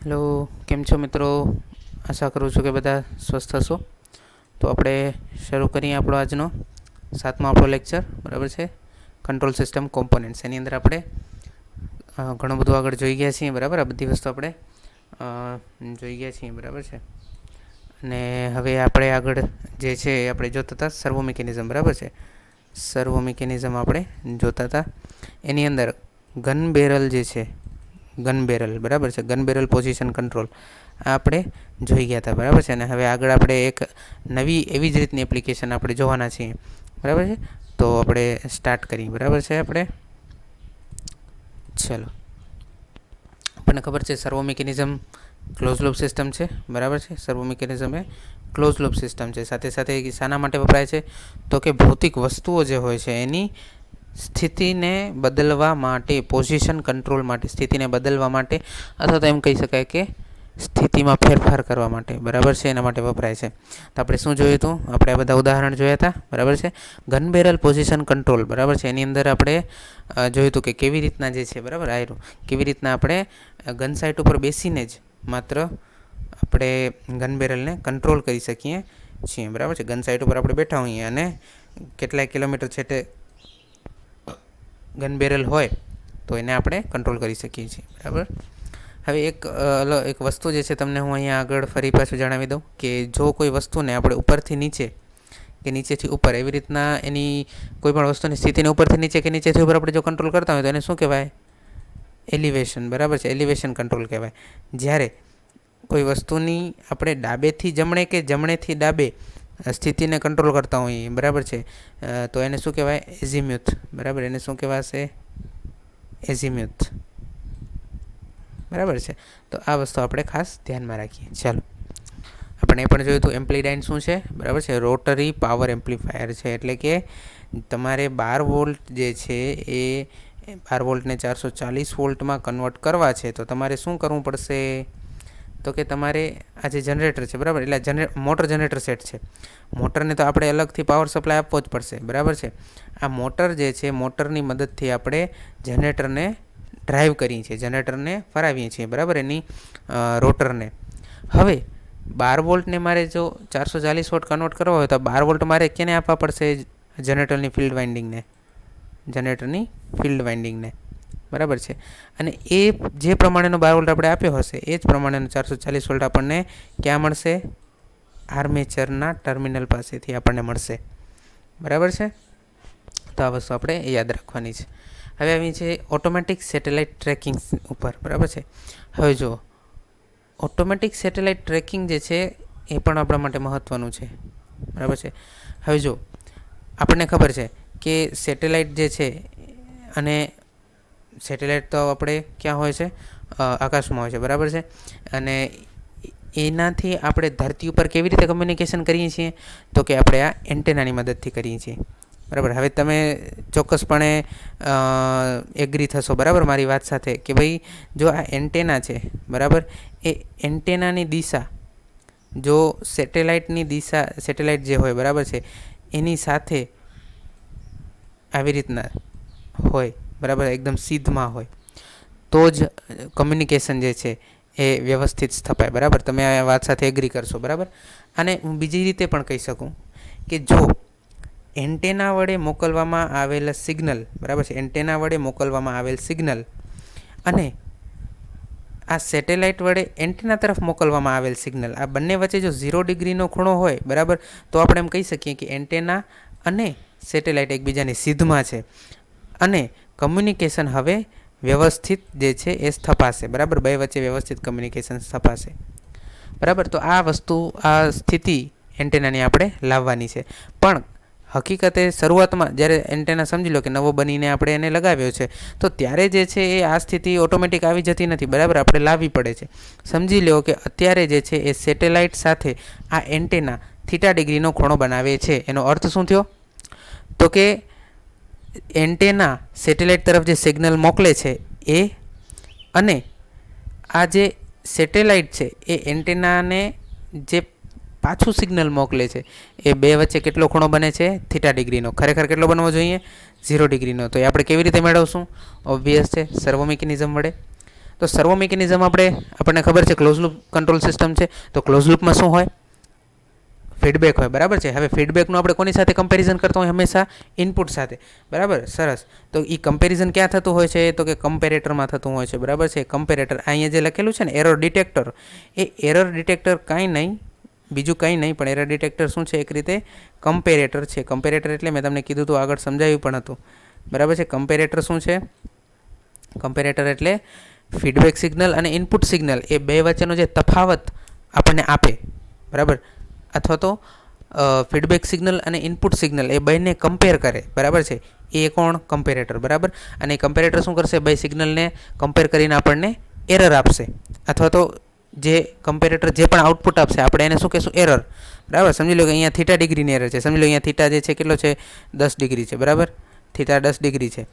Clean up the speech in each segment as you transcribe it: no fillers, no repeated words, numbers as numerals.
Hello, કેમ છો મિત્રો? આશા કરું છું કે બધા સ્વસ્થ હશો. તો આપણે શરૂ કરીએ આપણો આજનો 7મો આપણો લેક્ચર, બરાબર છે, કંટ્રોલ સિસ્ટમ કોમ્પોનન્ટ્સ. એની અંદર આપણે ઘણું બધું આગળ જોઈ ગયા છીએ, બરાબર. આ બધી વસ્તુ આપણે જોઈ ગયા છીએ, બરાબર છે. અને હવે આપણે આગળ જે છે એ આપણે જોતા હતા સર્વો મિકેનિઝમ, બરાબર છે. સર્વો મિકેનિઝમ આપણે જોતા હતા. એની અંદર ગન બેરલ જે છે, ગન બેરલ, બરાબર છે, ગન બેરલ પોઝિશન કંટ્રોલ આ આપણે જોઈ ગયા હતા, બરાબર છે. અને હવે આગળ આપણે એક નવી એવી જ રીતની એપ્લિકેશન આપણે જોવાના છીએ, બરાબર છે. તો આપણે સ્ટાર્ટ કરીએ, બરાબર છે. આપણે ચલો, આપણને ખબર છે સર્વો મિકેનિઝમ ક્લોઝ લૂપ સિસ્ટમ છે, બરાબર છે. સર્વો મિકેનિઝમ એ ક્લોઝ લૂપ સિસ્ટમ છે. સાથે સાથે શાના માટે વપરાય છે? તો કે ભૌતિક વસ્તુઓ જે હોય છે એની સ્થિતિને બદલવા માટે, પોઝિશન કંટ્રોલ માટે, સ્થિતિને બદલવા માટે, અથવા તો એમ કહી શકાય કે સ્થિતિમાં ફેરફાર કરવા માટે, બરાબર છે, એના માટે વપરાય છે. તો આપણે શું જોયું હતું? આપણે આ બધા ઉદાહરણ જોયા હતા, બરાબર છે. ગન બેરલ પોઝિશન કંટ્રોલ, બરાબર છે. એની અંદર આપણે જોયું હતું કે કેવી રીતના જે છે, બરાબર, આયરું કેવી રીતના આપણે ગન સાઇટ ઉપર બેસીને જ માત્ર આપણે ગન બેરલને કંટ્રોલ કરી શકીએ છીએ, બરાબર છે. ગન સાઇટ ઉપર આપણે બેઠા હોઈએ અને કેટલાય કિલોમીટર છેટે ગન બેરલ હોય તો એને આપણે કંટ્રોલ કરી શકીએ છીએ, બરાબર. હવે એક વસ્તુ જે છે તમને હું અહીંયા આગળ ફરી પાછું જણાવી દઉં કે જો કોઈ વસ્તુને આપણે ઉપરથી નીચે કે નીચેથી ઉપર એવી રીતના એની કોઈ પણ વસ્તુની સ્થિતિને ઉપરથી નીચે કે નીચેથી ઉપર આપણે જો કંટ્રોલ કરતા હોય તો એને શું કહેવાય? એલિવેશન, બરાબર છે. એલિવેશન કંટ્રોલ કહેવાય. જ્યારે કોઈ વસ્તુની આપણે ડાબેથી જમણે કે જમણેથી ડાબે સ્થિતિને કંટ્રોલ કરતા હોઈએ, બરાબર છે, તો એને શું કહેવાય? એઝીમ્યુથ, બરાબર. એને શું કહેવાશે? એઝીમ્યુથ, બરાબર છે. તો આ વસ્તુ આપણે ખાસ ધ્યાનમાં રાખીએ. ચાલો, આપણે એ પણ જોયું હતું એમ્પ્લીડાઇન શું છે, બરાબર છે. રોટરી પાવર એમ્પ્લીફાયર છે. એટલે કે તમારે 12 વોલ્ટ જે છે એ 12 વોલ્ટને 440 વોલ્ટમાં કન્વર્ટ કરવા છે તો તમારે શું કરવું પડશે? તો કે તમારે આ જે જનરેટર છે, બરાબર, એટલે મોટર જનરેટર સેટ છે. મોટરને તો આપણે અલગથી પાવર સપ્લાય આપવો જ પડશે, બરાબર છે. આ મોટર જે છે, મોટરની મદદથી આપણે જનરેટરને ડ્રાઈવ કરીએ છીએ, જનરેટરને ફરાવીએ છીએ, બરાબર, એની રોટરને. હવે 12 વોલ્ટને મારે જો 440 વોલ્ટ કન્વર્ટ કરવો હોય તો 12 વોલ્ટ મારે કેને આપવા પડશે? જનરેટરની ફિલ્ડ વાઇન્ડિંગને, જનરેટરની ફિલ્ડ વાઇન્ડિંગને, બરાબર છે. અને એ જે પ્રમાણેનો 12 વોલ્ટ આપણે આપ્યો હશે એ જ પ્રમાણેનો 440 વોલ્ટ આપણને ક્યાં મળશે? આર્મેચરના ટર્મિનલ પાસેથી આપણને મળશે, બરાબર છે. તો આ વસ્તુ આપણે યાદ રાખવાની છે. હવે આવી છે ઓટોમેટિક સેટેલાઇટ ટ્રેકિંગ ઉપર, બરાબર છે. હવે જો ઓટોમેટિક સેટેલાઇટ ટ્રેકિંગ જે છે એ પણ આપણા માટે મહત્ત્વનું છે, બરાબર છે. હવે જો આપણને ખબર છે કે સેટેલાઇટ જે છે, અને સેટેલાઇટ તો આપણે ક્યાં હોય છે? આકાશમાં હોય છે, બરાબર છે. અને એનાથી આપણે ધરતી ઉપર કેવી રીતે કમ્યુનિકેશન કરીએ છીએ? તો કે આપણે આ એન્ટેનાની મદદથી કરીએ છીએ, બરાબર. હવે તમે ચોક્કસપણે એગ્રી થશો, બરાબર, મારી વાત સાથે કે ભાઈ જો આ એન્ટેના છે, બરાબર, એ એન્ટેનાની દિશા જો સેટેલાઇટની દિશા, સેટેલાઇટ જે હોય, બરાબર છે, એની સાથે આવી રીતના હોય, બરાબર, એકદમ સીધમાં હોય તો જ કમ્યુનિકેશન જે છે એ વ્યવસ્થિત સ્થપાય, બરાબર. તમે આ વાત સાથે એગ્રી કરશો, બરાબર. અને હું બીજી રીતે પણ કહી શકું કે જો એન્ટેના વડે મોકલવામાં આવેલ સિગ્નલ, બરાબર છે, એન્ટેના વડે મોકલવામાં આવેલ સિગ્નલ અને આ સેટેલાઇટ વડે એન્ટેના તરફ મોકલવામાં આવેલ સિગ્નલ, આ બંને વચ્ચે જો 0 ડિગ્રીનો ખૂણો હોય, બરાબર, તો આપણે એમ કહી શકીએ કે એન્ટેના અને સેટેલાઇટ એકબીજાની સીધમાં છે અને કમ્યુનિકેશન હવે વ્યવસ્થિત જે છે એ સ્થપાશે, બરાબર. બે વચ્ચે વ્યવસ્થિત કમ્યુનિકેશન સ્થપાશે, બરાબર. તો આ વસ્તુ, આ સ્થિતિ એન્ટેનાની આપણે લાવવાની છે. પણ હકીકતે શરૂઆતમાં જ્યારે એન્ટેના સમજી લો કે નવો બનીને આપણે એને લગાવ્યો છે તો ત્યારે જે છે એ આ સ્થિતિ ઓટોમેટિક આવી જતી નથી, બરાબર, આપણે લાવવી પડે છે. સમજી લો કે અત્યારે જે છે એ સેટેલાઇટ સાથે આ એન્ટેના θ ડિગ્રીનો ખૂણો બનાવે છે. એનો અર્થ શું થયો? તો કે એન્ટેના સેટેલાઇટ તરફ જે સિગ્નલ મોકલે છે એ અને આ જે સેટેલાઇટ છે એ એન્ટેનાને જે પાછું સિગ્નલ મોકલે છે એ બે વચ્ચે કેટલો ખૂણો બને છે? θ ડિગ્રીનો. ખરેખર કેટલો બનવો જોઈએ? 0 ડિગ્રીનો. તો એ આપણે કેવી રીતે મેળવશું? ઓબ્વિયસ છે, સર્વો મિકેનિઝમ વડે. તો સર્વો મિકેનિઝમ આપણને ખબર છે ક્લોઝ લૂપ કંટ્રોલ સિસ્ટમ છે. તો ક્લોઝ લૂપમાં શું હોય? ફીડબેક હોય, બરાબર છે. હવે ફીડબેકનું આપણે કોની સાથે કમ્પેરિઝન કરતો હોય? હંમેશા ઇનપુટ સાથે, બરાબર. સરસ. તો એ કમ્પેરિઝન ક્યાં થતું હોય છે? તો કે કમ્પેરેટરમાં થતું હોય છે, બરાબર છે. કમ્પેરેટર અહીંયા જે લખેલું છે ને એરર ડિટેક્ટર, એ એરર ડિટેક્ટર કાંઈ નહીં, બીજું કંઈ નહીં, પણ એરર ડિટેક્ટર શું છે? એક રીતે કમ્પેરેટર છે. કમ્પેરેટર એટલે મેં તમને કીધું હતું, આગળ સમજાવ્યું પણ હતું, બરાબર છે. કમ્પેરેટર શું છે? કમ્પેરેટર એટલે ફીડબેક સિગ્નલ અને ઇનપુટ સિગ્નલ એ બે વચ્ચેનો જે તફાવત આપણને આપે, બરાબર, અથવા તો ફીડબેક સિગ્નલ અને ઇનપુટ સિગ્નલ એ બંને કમ્પેર કરે, બરાબર છે. એ કોણ? કમ્પેરેટર, બરાબર. અને કમ્પેરેટર શું કરશે? બે સિગ્નલને કમ્પેર કરીને આપણને એરર આપશે, અથવા તો જે કમ્પેરેટર જે પણ આઉટપુટ આપશે આપણે એને શું કહેશું? એરર, બરાબર. સમજી લો કે અહીંયા થીટા ડિગ્રીની એરર છે. સમજી લો અહીંયા થીટા જે છે કેટલો છે? 10 ડિગ્રી છે, બરાબર. થીટા 10 ડિગ્રી છે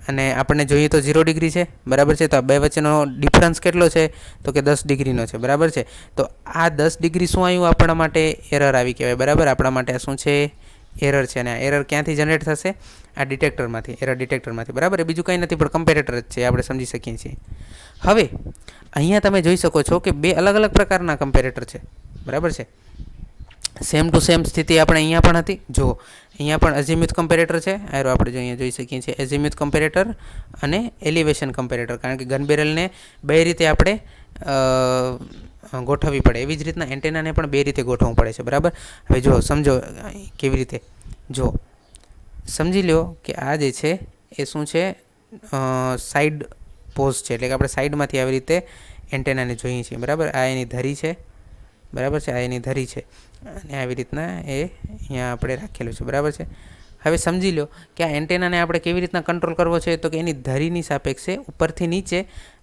અને આપણને જોઈએ તો 0 ડિગ્રી છે, બરાબર છે. તો આ બે વચ્ચેનો ડિફરન્સ કેટલો છે? તો કે 10 ડિગ્રીનો છે, બરાબર છે. તો આ 10 ડિગ્રી શું આવ્યું? આપણા માટે એરર આવી કહેવાય, બરાબર. આપણા માટે આ શું છે? એરર છે. અને આ એરર ક્યાંથી જનરેટ થશે? આ ડિટેક્ટરમાંથી, એરર ડિટેક્ટરમાંથી, બરાબર. એ બીજું કંઈ નથી પણ કમ્પેરેટર જ છે, આપણે સમજી શકીએ છીએ. હવે અહીંયા તમે જોઈ શકો છો કે બે અલગ અલગ પ્રકારના કમ્પેરેટર છે, બરાબર છે. સેમ ટુ સેમ સ્થિતિ આપણે અહીંયા પણ હતી. જો અહીંયા પણ એઝીમ્યુથ કમ્પેરેટર છે, આરો આપણે જો અહીંયા જોઈ શકીએ છીએ એઝીમ્યુથ કમ્પેરેટર અને એલિવેશન કમ્પેરેટર, કારણ કે ગન બેરલને બે રીતે આપણે ગોઠવવી પડે. એવી જ રીતના એન્ટેનાને પણ બે રીતે ગોઠવવું પડે છે, બરાબર. હવે જો સમજો કેવી રીતે. જો સમજી લો કે આ જે છે એ શું છે? સાઈડ પોઝ છે, એટલે કે આપણે સાઈડમાંથી આવી રીતે એન્ટેનાને જોઈએ છીએ, બરાબર. આ એની ધરી છે, બરાબર છે. આ એની ધરી છે અને આવી રીતના એ અહીંયા આપણે રાખેલું છે, બરાબર છે. હવે સમજી લો કે આ એન્ટેનાને આપણે કેવી રીતના કંટ્રોલ કરવો છે? તો કે એની ધરીની સાપેક્ષે ઉપરથી નીચે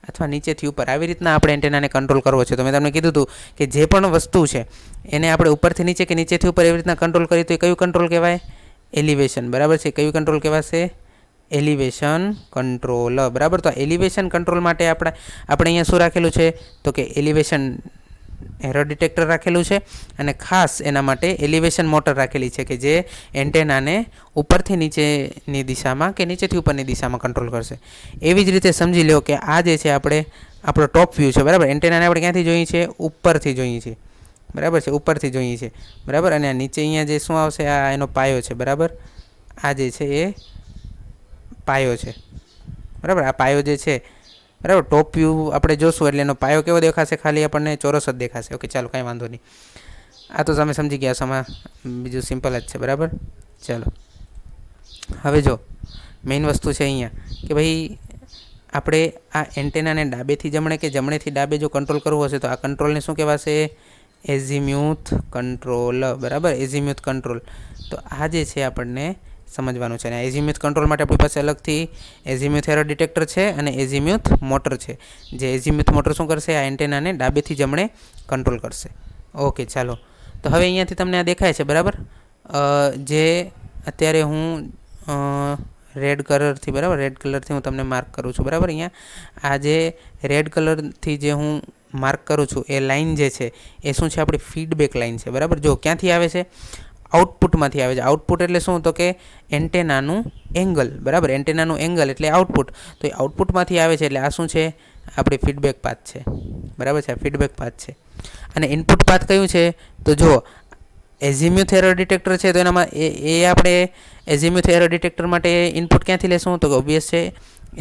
અથવા નીચેથી ઉપર આવી રીતના આપણે એન્ટેનાને કંટ્રોલ કરવો છે. તો મેં તમને કીધું હતું કે જે પણ વસ્તુ છે એને આપણે ઉપરથી નીચે કે નીચેથી ઉપર એવી રીતના કંટ્રોલ કરીએ તો એ કયું કંટ્રોલ કહેવાય? એલિવેશન, બરાબર છે. કયું કંટ્રોલ કહેવાશે? એલિવેશન કંટ્રોલ, બરાબર. તો એલિવેશન કંટ્રોલ માટે આપણે અહીંયા શું રાખેલું છે? તો કે એલિવેશન એરર ડિટેક્ટર રાખેલું છે અને ખાસ એના માટે એલિવેશન મોટર રાખેલી છે કે જે એન્ટેનાને ઉપરથી નીચેની દિશામાં કે નીચેથી ઉપરની દિશામાં કંટ્રોલ કરશે. એવી જ રીતે સમજી લો કે આ જે છે આપણો ટોપ વ્યૂ છે, બરાબર. એન્ટેનાને આપણે ક્યાંથી જોઈએ છીએ? ઉપરથી જોઈએ છીએ, બરાબર છે. ઉપરથી જોઈએ છીએ, બરાબર. અને આ નીચે અહીંયા જે શું આવશે? આ એનો પાયો છે, બરાબર. આ જે છે એ પાયો છે, બરાબર. આ પાયો જે છે, બરાબર. ટોપ વ્યૂ આપણે જોશું એટલે એનો પાયો કેવો દેખાશે? ખાલી આપણને ચોરસ જ દેખાશે. ઓકે, ચાલો, કાંઈ વાંધો નહીં. આ તો તમે સમજી ગયા છો, બીજું સિમ્પલ જ છે, બરાબર. ચાલો હવે જો મેઇન વસ્તુ છે અહીંયા કે ભાઈ આપણે આ એન્ટેનાને ડાબેથી જમણે કે જમણેથી ડાબે જો કંટ્રોલ કરવું હશે તો આ કંટ્રોલને શું કહેવાશે? એઝીમ્યુથ કંટ્રોલ, બરાબર. એઝીમ્યુથ કંટ્રોલ. તો આ જે છે આપણને સમજવાનું છે. અને એઝીમ્યુથ કંટ્રોલ માટે આપણી પાસે અલગથી એઝીમ્યુથ એરર ડિટેક્ટર છે અને એઝીમ્યુથ મોટર છે. જે એઝીમ્યુથ મોટર શું કરશે? આ એન્ટેનાને ડાબેથી જમણે કંટ્રોલ કરશે. ઓકે, ચાલો. તો હવે અહીંયાથી તમને આ દેખાય છે, બરાબર. જે અત્યારે હું રેડ કલરથી, બરાબર, રેડ કલરથી હું તમને માર્ક કરું છું, બરાબર. અહીંયા આ જે રેડ કલરથી જે હું માર્ક કરું છું એ લાઇન જે છે એ શું છે? આપણી ફીડબેક લાઇન છે, બરાબર. જો ક્યાંથી આવે છે? આઉટપુટમાંથી આવે છે. આઉટપુટ એટલે શું? તો કે એન્ટેનાનું એંગલ, બરાબર. એન્ટેનાનું એંગલ એટલે આઉટપુટ. તો એ આઉટપુટમાંથી આવે છે એટલે આ શું છે? આપણી ફીડબેક પાથ છે, બરાબર છે. આ ફીડબેક પાથ છે. અને ઇનપુટ પાથ કયું છે? તો જો એઝીમ્યુથ એરર ડિટેક્ટર છે તો એનામાં એ આપણે એઝીમ્યુથ એરર ડિટેક્ટર માટે ઇનપુટ ક્યાંથી લેશું? તો ઓબ્વિયસ છે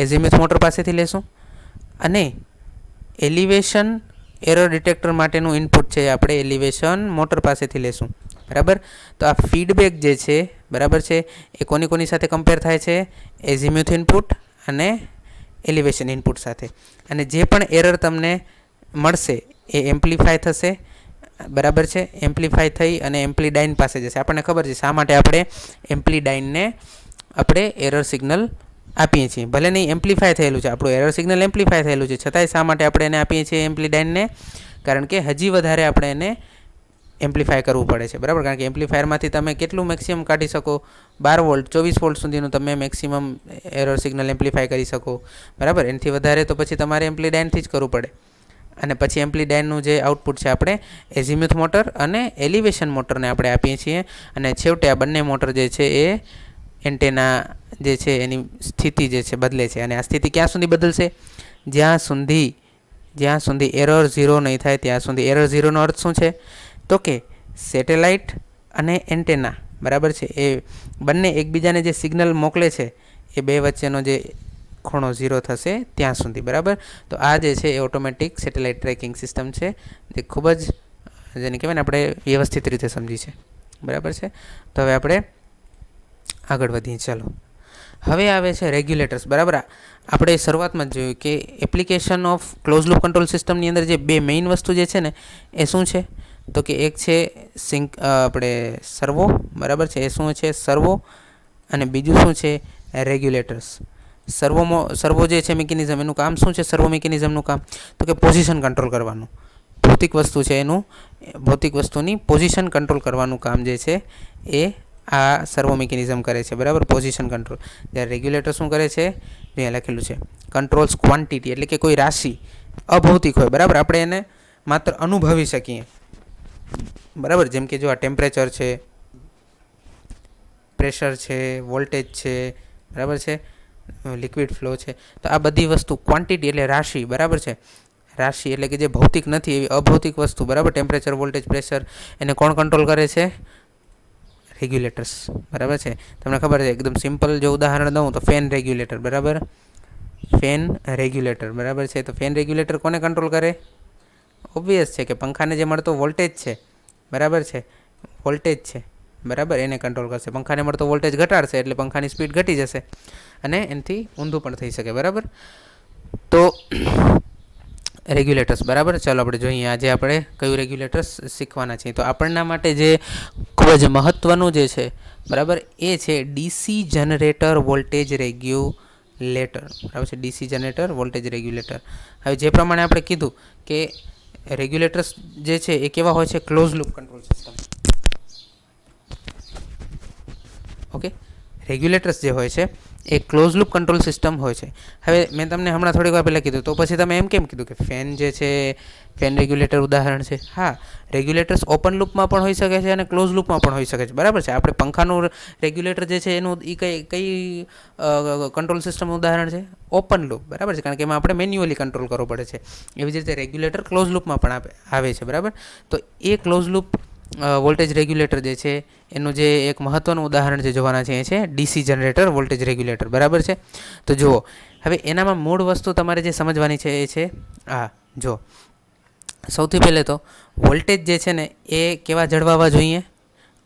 એઝીમ્યુથ મોટર પાસેથી લેશું. અને એલિવેશન એરર ડિટેક્ટર માટેનું ઇનપુટ છે આપણે એલિવેશન મોટર પાસેથી લેશું, બરાબર. તો આ ફીડબેક જે છે, બરાબર છે, એ કોની સાથે કમ્પેર થાય છે? એઝીમ્યુથ ઇનપુટ અને એલિવેશન ઇનપુટ સાથે. અને જે પણ એરર તમને મળશે એ એમ્પ્લિફાય થશે, બરાબર છે. એમ્પ્લિફાય થઈ અને એમ્પ્લીડાઇન પાસે જશે. આપણને ખબર છે શા માટે આપણે એમ્પ્લીડાઇનને આપણે એરર સિગ્નલ આપીએ છીએ. ભલે નહીં એમ્પ્લિફાય થયેલું છે, આપણું એરર સિગ્નલ એમ્પ્લિફાય થયેલું છે, છતાંય શા માટે આપણે એને આપીએ છીએ એમ્પ્લીડાઇનને? કારણ કે હજી વધારે આપણે એને એમ્પ્લિફાય કરવું પડે છે, બરાબર. કારણ કે એમ્પ્લીફાયરમાંથી તમે કેટલું મેક્સિમમ કાઢી શકો? 12 વોલ્ટ 24 વોલ્ટ સુધીનું તમે મેક્સિમમ એરર સિગ્નલ એમ્પ્લિફાય કરી શકો, બરાબર. એનાથી વધારે તો પછી તમારે એમ્પ્લીડાઇનથી જ કરવું પડે. અને પછી એમ્પ્લીડાઇનનું જે આઉટપુટ છે આપણે એઝીમ્યુથ મોટર અને એલિવેશન મોટરને આપણે આપીએ છીએ. અને છેવટે આ બંને મોટર જે છે એ એન્ટેના જે છે એની સ્થિતિ જે છે બદલે છે. અને આ સ્થિતિ ક્યાં સુધી બદલશે? જ્યાં સુધી જ્યાં સુધી એરર ઝીરો નહીં થાય ત્યાં સુધી. એરર ઝીરોનો અર્થ શું છે? તો કે સેટેલાઇટ અને એન્ટેના, બરાબર છે, એ બંને એકબીજાને જે સિગ્નલ મોકલે છે એ બે વચ્ચેનો જે ખૂણો ઝીરો થશે ત્યાં સુધી, બરાબર. તો આ જે છે એ ઓટોમેટિક સેટેલાઇટ ટ્રેકિંગ સિસ્ટમ છે, જે ખૂબ જ જેને કહેવાય ને આપણે વ્યવસ્થિત રીતે સમજી છે, બરાબર છે. તો હવે આપણે આગળ વધીએ. ચાલો, હવે આવે છે રેગ્યુલેટર્સ, બરાબર. આપણે શરૂઆતમાં જ જોયું કે application of close loop control સિસ્ટમની અંદર જે બે મેઇન વસ્તુ જે છે ને એ શું છે? તો કે એક છે આપણે સર્વો, બરાબર છે, એ શું છે? સર્વો. અને બીજું શું છે? રેગ્યુલેટર્સ. સર્વો જે છે મિકેનિઝમ, એનું કામ શું છે? સર્વો મિકેનિઝમનું કામ તો કે પોઝિશન કંટ્રોલ કરવાનું. ભૌતિક વસ્તુ છે એનું ભૌતિક વસ્તુની પોઝિશન કંટ્રોલ કરવાનું કામ જે છે એ આ સર્વો મિકેનિઝમ કરે છે, બરાબર, પોઝિશન કંટ્રોલ. જ્યારે રેગ્યુલેટર શું કરે છે? અહીંયા લખેલું છે કંટ્રોલ્સ ક્વોન્ટિટી, એટલે કે કોઈ રાશિ અભૌતિક હોય, બરાબર, આપણે એને માત્ર અનુભવી શકીએ, બરાબર. જેમ કે જો આ ટેમ્પરેચર છે, પ્રેશર છે, વોલ્ટેજ છે, બરાબર છે, લિક્વિડ ફ્લો છે. તો આ બધી વસ્તુ ક્વોન્ટિટી એટલે રાશિ, બરાબર છે. રાશિ એટલે કે જે ભૌતિક નથી એવી અભૌતિક વસ્તુ, બરાબર. ટેમ્પરેચર, વોલ્ટેજ, પ્રેશર, એને કોણ કંટ્રોલ કરે છે? રેગ્યુલેટર્સ, બરાબર છે. તમને ખબર છે, એકદમ સિમ્પલ જો ઉદાહરણ દઉં તો ફેન રેગ્યુલેટર, બરાબર. ફેન રેગ્યુલેટર, બરાબર છે. તો ફેન રેગ્યુલેટર કોને કંટ્રોલ કરે? ઓબ્વિયસ છે કે પંખાને જે મળતો વોલ્ટેજ છે, બરાબર છે, વોલ્ટેજ છે, બરાબર, એને કંટ્રોલ કરશે. પંખાને મળતો વોલ્ટેજ ઘટાડશે એટલે પંખાની સ્પીડ ઘટી જશે અને એનાથી ઊંધું પણ થઈ શકે, બરાબર. તો રેગ્યુલેટર્સ, બરાબર. ચાલો આપણે જોઈએ આજે આપણે કયું રેગ્યુલેટર્સ શીખવાના છીએ. તો આપણના માટે જે ખૂબ જ મહત્ત્વનું જે છે, બરાબર, એ છે ડીસી જનરેટર વોલ્ટેજ રેગ્યુલેટર, બરાબર છે. DC generator voltage regulator. હવે જે પ્રમાણે આપણે કીધું કે રેગ્યુલેટર્સ જે છે એ કેવા હોય છે? Close loop control system. Okay, regulators જે હોય છે એ ક્લોઝ લૂપ કંટ્રોલ સિસ્ટમ હોય છે. હવે મેં તમને હમણાં થોડીક વાર પહેલાં કીધું, તો પછી તમે એમ કેમ કીધું કે ફેન જે છે ફેન રેગ્યુલેટર ઉદાહરણ છે? હા, રેગ્યુલેટર્સ ઓપન લૂપમાં પણ હોઈ શકે છે અને ક્લોઝ લૂપમાં પણ હોઈ શકે છે, બરાબર છે. આપણે પંખાનું રેગ્યુલેટર જે છે એનું એ કઈ કંટ્રોલ સિસ્ટમનું ઉદાહરણ છે? ઓપન લૂપ, બરાબર છે, કારણ કે એમાં આપણે મેન્યુઅલી કંટ્રોલ કરવો પડે છે. એવી જ રીતે રેગ્યુલેટર ક્લોઝ લૂપમાં પણ આવે છે, બરાબર. તો એ ક્લોઝ લૂપ વોલ્ટેજ રેગ્યુલેટર જે છે એનું જે એક મહત્ત્વનું ઉદાહરણ જે જોવાના છે એ છે ડીસી જનરેટર વોલ્ટેજ રેગ્યુલેટર, બરાબર છે. તો જુઓ, હવે એનામાં મૂળ વસ્તુ તમારે જે સમજવાની છે એ છે જો સૌથી પહેલે તો વોલ્ટેજ જે છે ને એ કેવા જળવાવા જોઈએ?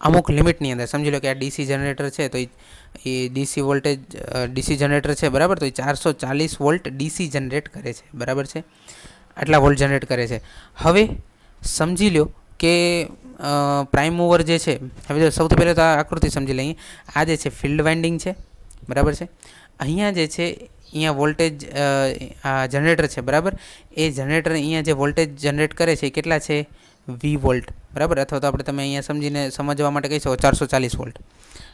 અમુક લિમિટની અંદર. સમજી લો કે આ ડીસી જનરેટર છે તો એ ડીસી વોલ્ટેજ ડીસી જનરેટર છે, બરાબર. તો એ 440 વોલ્ટ ડીસી જનરેટ કરે છે, બરાબર છે. આટલા વોલ્ટ જનરેટ કરે છે. હવે સમજી લો કે પ્રાઇમ મૂવર જે છે, હવે જો સૌથી પહેલાં તો આ આકૃતિ સમજી લઈએ. આ જે છે ફિલ્ડ વાઇન્ડિંગ છે, બરાબર છે. અહીંયા જે છે અહીંયા વોલ્ટેજ આ જનરેટર છે, બરાબર. એ જનરેટર અહીંયા જે વોલ્ટેજ જનરેટ કરે છે એ કેટલા છે? વી વોલ્ટ, બરાબર. અથવા તો આપણે તમે અહીંયા સમજવા માટે કહી શકો 440 વોલ્ટ.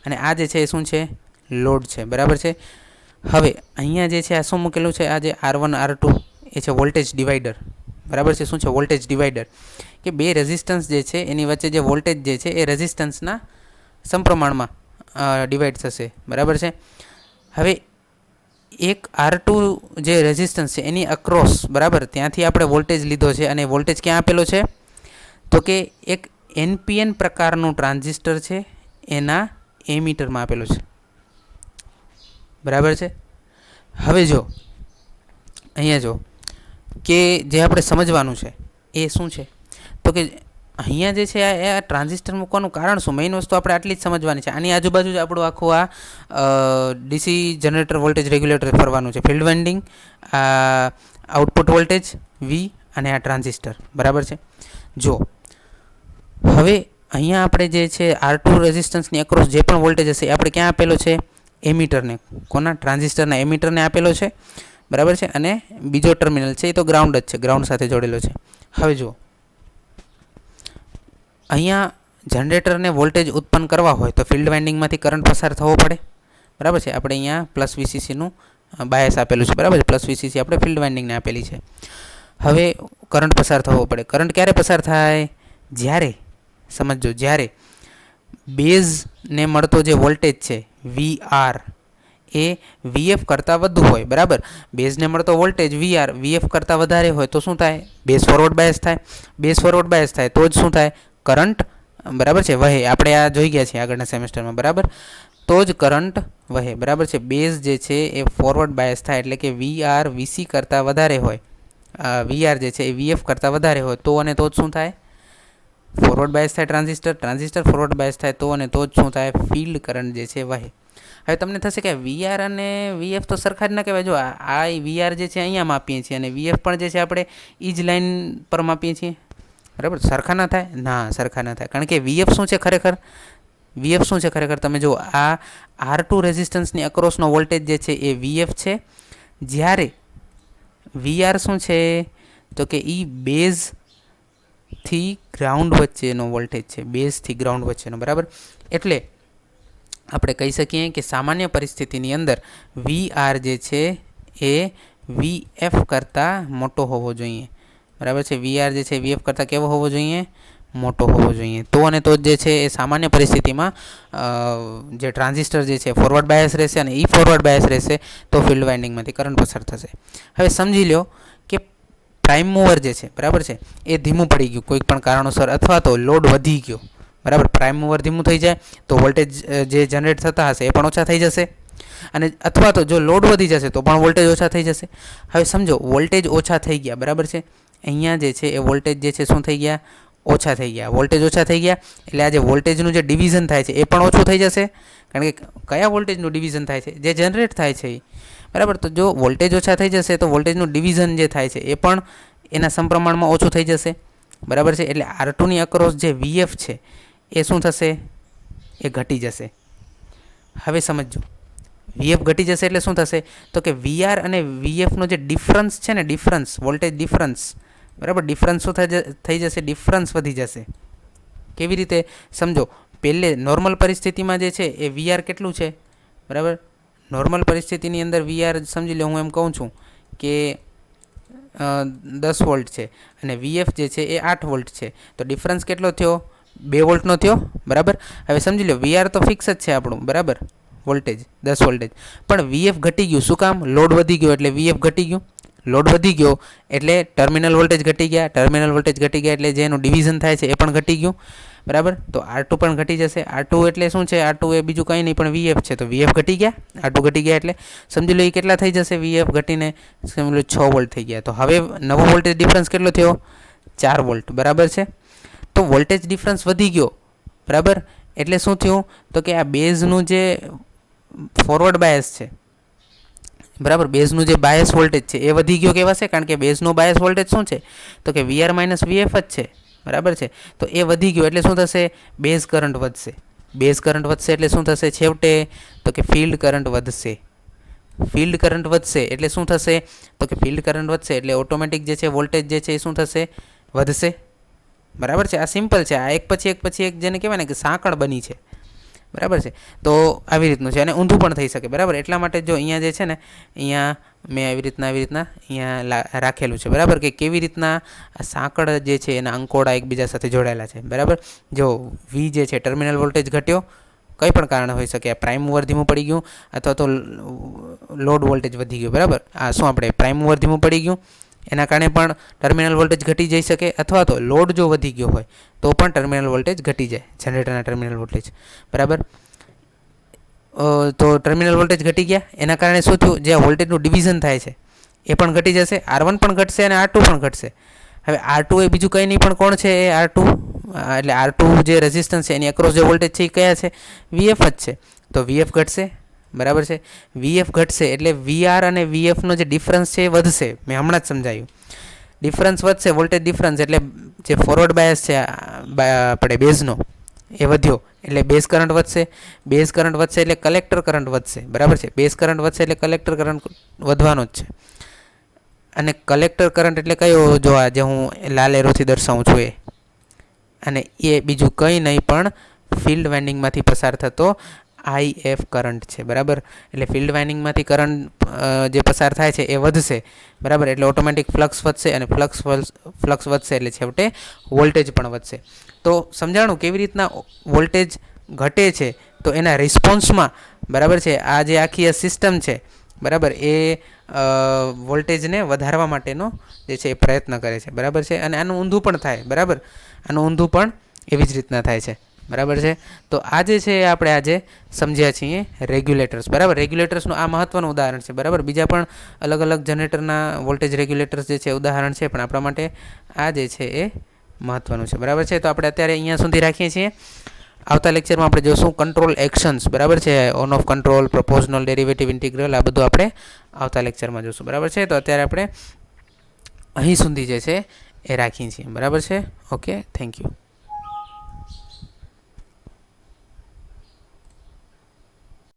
અને આ જે છે એ શું છે? લોડ છે, બરાબર છે. હવે અહીંયા જે છે આ શું મૂકેલું છે? આ જે R1 R2 એ છે વોલ્ટેજ ડિવાઈડર, બરાબર છે. શું છે? Voltage divider. કે બે રેઝિસ્ટન્સ જે છે એની વચ્ચે જે વોલ્ટેજ જે છે એ રેઝિસ્ટન્સના સમપ્રમાણમાં ડિવાઈડ થશે, બરાબર છે. હવે એક R2 જે રેઝિસ્ટન્સ છે એની અક્રોસ, બરાબર, ત્યાંથી આપણે વોલ્ટેજ લીધો છે અને વોલ્ટેજ ક્યાં આપેલો છે? તો કે એક NPN પ્રકારનું ટ્રાન્ઝિસ્ટર છે એના એમીટરમાં આપેલું છે, બરાબર છે. હવે જો અહીંયા જો કે જે આપણે સમજવાનું છે એ શું છે? તો કે અહીંયા જે છે આ ટ્રાન્ઝિસ્ટર મૂકવાનું કારણ શું? મેઇન વસ્તુ આપણે આટલી જ સમજવાની છે. આની આજુબાજુ જ આપણું આખું આ ડીસી જનરેટર વોલ્ટેજ રેગ્યુલેટર ફરવાનું છે. ફિલ્ડ વાઇન્ડિંગ, આ આઉટપુટ વોલ્ટેજ વી અને આ ટ્રાન્ઝિસ્ટર, બરાબર છે. જો હવે અહીંયા આપણે જે છે R2 રેઝિસ્ટન્સની અક્રોસ જે પણ વોલ્ટેજ હશે એ આપણે ક્યાં આપેલો છે? એમીટરને. કોના? ટ્રાન્ઝિસ્ટરના એમીટરને આપેલો છે, બરાબર છે. અને બીજો ટર્મિનલ છે એ તો ગ્રાઉન્ડ જ છે, ગ્રાઉન્ડ સાથે જોડેલો છે. હવે જુઓ, અહીંયા જનરેટરને વોલ્ટેજ ઉત્પન્ન કરવા હોય તો ફિલ્ડ વાઇન્ડિંગમાંથી કરંટ પસાર થવો પડે, બરાબર છે. આપણે અહીંયા પ્લસ VCCનું બાયસ આપેલું છે, બરાબર છે. પ્લસ VCC આપણે ફિલ્ડ વાઇન્ડિંગને આપેલી છે. હવે કરંટ પસાર થવો પડે. કરંટ ક્યારે પસાર થાય? જ્યારે સમજો, જ્યારે બેઝને મળતો જે વોલ્ટેજ છે VR એ વીએફ કરતાં વધુ હોય, બરાબર. બેઝને મળતો વોલ્ટેજ વીઆર વીએફ કરતાં વધારે હોય તો શું થાય? બેઝ ફોરવર્ડ બાયસ થાય. બેઝ ફોરવર્ડ બાયસ થાય તો જ શું થાય? કરંટ, બરાબર છે, વહે. આપણે આ જોઈ ગયા છીએ આગળના સેમેસ્ટરમાં, બરાબર. તો જ કરંટ વહે, બરાબર છે. બેઝ જે છે એ ફોરવર્ડ બાયસ થાય એટલે કે વીઆર વીસી કરતાં વધારે હોય, વીઆર જે છે એ વીએફ કરતાં વધારે હોય તો અને તો જ શું થાય? ફોરવર્ડ બાયસ થાય ટ્રાન્ઝિસ્ટર ફોરવર્ડ બાયસ થાય તો અને તો જ શું થાય? ફિલ્ડ કરંટ જે છે વહે. હવે તમને થશે કે વીઆર અને વીએફ તો સરખા જ ના કહેવાય. જો આ વીઆર જે છે અહીંયા માપીએ છીએ અને વીએફ પણ જે છે આપણે એ જ લાઇન પર માપીએ છીએ, બરાબર. સરખા ના થાય? ના, સરખા ના થાય. કારણ કે વીએફ શું છે ખરેખર? વીએફ શું છે ખરેખર? તમે જુઓ, આ R2 રેઝિસ્ટન્સની અક્રોસનો વોલ્ટેજ જે છે એ વીએફ છે, જ્યારે વીઆર શું છે તો કે એ બેઝથી ગ્રાઉન્ડ વચ્ચેનો વોલ્ટેજ છે, બેઝથી ગ્રાઉન્ડ વચ્ચેનો, બરાબર. એટલે આપણે કહી શકીએ કે સામાન્ય પરિસ્થિતિની અંદર વીઆર જે છે એ વીએફ કરતાં મોટો હોવો જોઈએ, બરાબર છે. વીઆર જે છે વીએફ કરતાં કેવો હોવો જોઈએ? મોટો હોવો જોઈએ. તો અને તો જે છે એ સામાન્ય પરિસ્થિતિમાં જે ટ્રાન્ઝિસ્ટર જે છે ફોરવર્ડ બાયસ રહેશે અને એ ફોરવર્ડ બાયસ રહેશે તો ફિલ્ડ વાઇન્ડિંગમાંથી કરંટ પસાર થશે. હવે સમજી લો કે પ્રાઇમ મૂવર જે છે, બરાબર છે, એ ધીમું પડી ગયું કોઈક પણ કારણોસર, અથવા તો લોડ વધી ગયો, બરાબર. પ્રાઇમ મૂવર ધીમું થઈ જાય તો વોલ્ટેજ જે જનરેટ થતા હશે એ પણ ઓછા થઈ જશે, અને અથવા તો જો લોડ વધી જશે તો પણ વોલ્ટેજ ઓછા થઈ જશે. હવે સમજો વોલ્ટેજ ઓછા થઈ ગયા, બરાબર છે. અહીંયા જે છે એ વોલ્ટેજ જે છે શું થઈ ગયા? ઓછા થઈ ગયા. વોલ્ટેજ ઓછા થઈ ગયા એટલે આ જે વોલ્ટેજનું જે ડિવિઝન થાય છે એ પણ ઓછું થઈ જશે. કારણ કે કયા વોલ્ટેજનું ડિવિઝન થાય છે? જે જનરેટ થાય છે એ, બરાબર. તો જો વોલ્ટેજ ઓછા થઈ જશે તો વોલ્ટેજનું ડિવિઝન જે થાય છે એ પણ એના સમપ્રમાણમાં ઓછું થઈ જશે, બરાબર છે. એટલે R2ની અક્રોસ જે વીએફ છે એ શું થશે? એ ઘટી જશે. હવે સમજો, વીએફ ઘટી જશે એટલે શું થશે તો કે વીઆર અને વીએફનો જે ડિફરન્સ છે ને, ડિફરન્સ, વોલ્ટેજ ડિફરન્સ, બરાબર, ડિફરન્સ શું થઈ જશે? ડિફરન્સ વધી જશે. કેવી રીતે? સમજો, પહેલે નોર્મલ પરિસ્થિતિમાં જે છે એ વીઆર કેટલું છે, બરાબર. નોર્મલ પરિસ્થિતિની અંદર વીઆર સમજી લો, હું એમ કહું છું કે 10 વોલ્ટ છે અને વીએફ જે છે એ 8 વોલ્ટ છે, તો ડિફરન્સ કેટલો થયો? 2 વોલ્ટનો થયો, બરાબર. હવે સમજી લો વીઆર તો ફિક્સ જ છે આપણું, બરાબર, વોલ્ટેજ 10 વોલ્ટેજ, પણ વીએફ ઘટી ગયું. શું કામ? લોડ વધી ગયો એટલે વીએફ ઘટી ગયું. લોડ વધી ગયો એટલે ટર્મિનલ વોલ્ટેજ ઘટી ગયા. ટર્મિનલ વોલ્ટેજ ઘટી ગયા એટલે જેનું ડિવિઝન થાય છે એ પણ ઘટી ગયું, બરાબર. તો R2 પણ ઘટી જશે. R2 એટલે શું છે? R2 એ બીજું કંઈ નહીં પણ વીએફ છે, તો વીએફ ઘટી ગયા. R2 ઘટી ગયા એટલે સમજી લો એ કેટલા થઈ જશે? વીએફ ઘટીને સમજી લો 6 વોલ્ટ થઈ ગયા. તો હવે નવો વોલ્ટેજ ડિફરન્સ કેટલો થયો? 4 વોલ્ટ, બરાબર છે. તો વોલ્ટેજ ડિફરન્સ વધી ગયો, બરાબર. એટલે શું થયું તો કે આ બેઝનું જે ફોરવર્ડ બાયસ છે, બરાબર, બેઝનું જે બાયસ વોલ્ટેજ છે એ વધી ગયો કહેવાશે. કારણ કે બેઝનો બાયસ વોલ્ટેજ શું છે તો કે વીઆર માઇનસ વીએફ જ છે, બરાબર છે. તો એ વધી ગયો એટલે શું થશે? બેઝ કરંટ વધશે. બેઝ કરંટ વધશે એટલે શું થશે છેવટે તો કે ફિલ્ડ કરંટ વધશે. ફિલ્ડ કરંટ વધશે એટલે શું થશે તો કે ફિલ્ડ કરંટ વધશે એટલે ઓટોમેટિક જે છે વોલ્ટેજ જે છે એ શું થશે? વધશે, બરાબર છે. આ સિમ્પલ છે. આ એક પછી એક જેને કહેવાય ને કે સાંકળ બની છે, બરાબર છે. તો આવી રીતનું છે અને ઊંધું પણ થઈ શકે, બરાબર. એટલા માટે જો અહીંયા જે છે ને, અહીંયા મેં આવી રીતના અહીંયા રાખેલું છે, બરાબર, કે કેવી રીતના આ સાંકળ જે છે એના અંકોડા એકબીજા સાથે જોડાયેલા છે, બરાબર. જો વી જે છે ટર્મિનલ વોલ્ટેજ ઘટ્યો, કંઈ પણ કારણ હોઈ શકે. આ પ્રાઇમ મૂવર ધીમું પડી ગયું અથવા તો લોડ વોલ્ટેજ વધી ગયો, બરાબર. આ શું આપણે પ્રાઇમ મૂવર ધીમું પડી ગયું એના કારણે પણ ટર્મિનલ વોલ્ટેજ ઘટી જઈ શકે, અથવા તો લોડ જો વધી ગયો હોય તો પણ ટર્મિનલ વોલ્ટેજ ઘટી જાય, જનરેટરના ટર્મિનલ વોલ્ટેજ, બરાબર. તો ટર્મિનલ વોલ્ટેજ ઘટી ગયા એના કારણે શું થયું? જે વોલ્ટેજનું ડિવિઝન થાય છે એ પણ ઘટી જશે. R1 પણ ઘટશે અને R2 પણ ઘટશે. હવે R2 એ બીજું કંઈ નહીં પણ કોણ છે? એ R2 એટલે R2 જે રેઝિસ્ટન્સ છે એની અક્રોસ જે વોલ્ટેજ છે એ કયા છે? વીએફ જ છે. તો વીએફ ઘટશે, બરાબર છે. વીએફ ઘટશે એટલે વીઆર અને વીએફનો જે ડિફરન્સ છે એ વધશે. મેં હમણાં જ સમજાવ્યું. ડિફરન્સ વધશે, વોલ્ટેજ ડિફરન્સ એટલે જે ફોરવર્ડ બાયસ છે આપણે બેઝનો એ વધ્યો એટલે બેઝ કરંટ વધશે. બેઝ કરંટ વધશે એટલે કલેક્ટર કરંટ વધશે, બરાબર છે. બેઝ કરંટ વધશે એટલે કલેક્ટર કરંટ વધવાનો જ છે. અને કલેક્ટર કરંટ એટલે કયો? જો આ જે હું લાલ એરોથી દર્શાવું છું એ, અને એ બીજું કંઈ નહીં પણ ફિલ્ડ વાઇન્ડિંગમાંથી પસાર થતો IF કરંટ છે, બરાબર. એટલે ફિલ્ડ વાઇન્ડિંગમાંથી કરંટ જે પસાર થાય છે એ વધશે, બરાબર. એટલે ઓટોમેટિક ફ્લક્સ વધશે અને ફ્લક્સ વધશે એટલે છેવટે વોલ્ટેજ પણ વધશે. તો સમજાણું કેવી રીતના વોલ્ટેજ ઘટે છે તો એના રિસ્પોન્સમાં બરાબર છે આ જે આખી સિસ્ટમ છે બરાબર એ વોલ્ટેજને વધારવા માટેનો જે છે એ પ્રયત્ન કરે છે બરાબર છે. અને આનું ઊંધું પણ થાય બરાબર, આનું ઊંધું પણ એવી જ રીતના થાય છે બરાબર છે. તો આ જે છે આપણે આજે સમજ્યા છીએ રેગ્યુલેટર્સ બરાબર. રેગ્યુલેટર્સનું આ મહત્ત્વનું ઉદાહરણ છે બરાબર. બીજા પણ અલગ અલગ જનરેટરના વોલ્ટેજ રેગ્યુલેટર્સ જે છે ઉદાહરણ છે, પણ આપણા માટે આ જે છે એ મહત્ત્વનું છે બરાબર છે. તો આપણે અત્યારે અહીંયા સુધી રાખીએ છીએ. આવતા લેક્ચરમાં આપણે જોશું કંટ્રોલ એક્શન્સ બરાબર છે, on of control, proportional, derivative, integral, આ બધું આપણે આવતા લેક્ચરમાં જોશું બરાબર છે. તો અત્યારે આપણે અહીં સુધી જે છે એ રાખીએ છીએ બરાબર છે. Okay, thank you.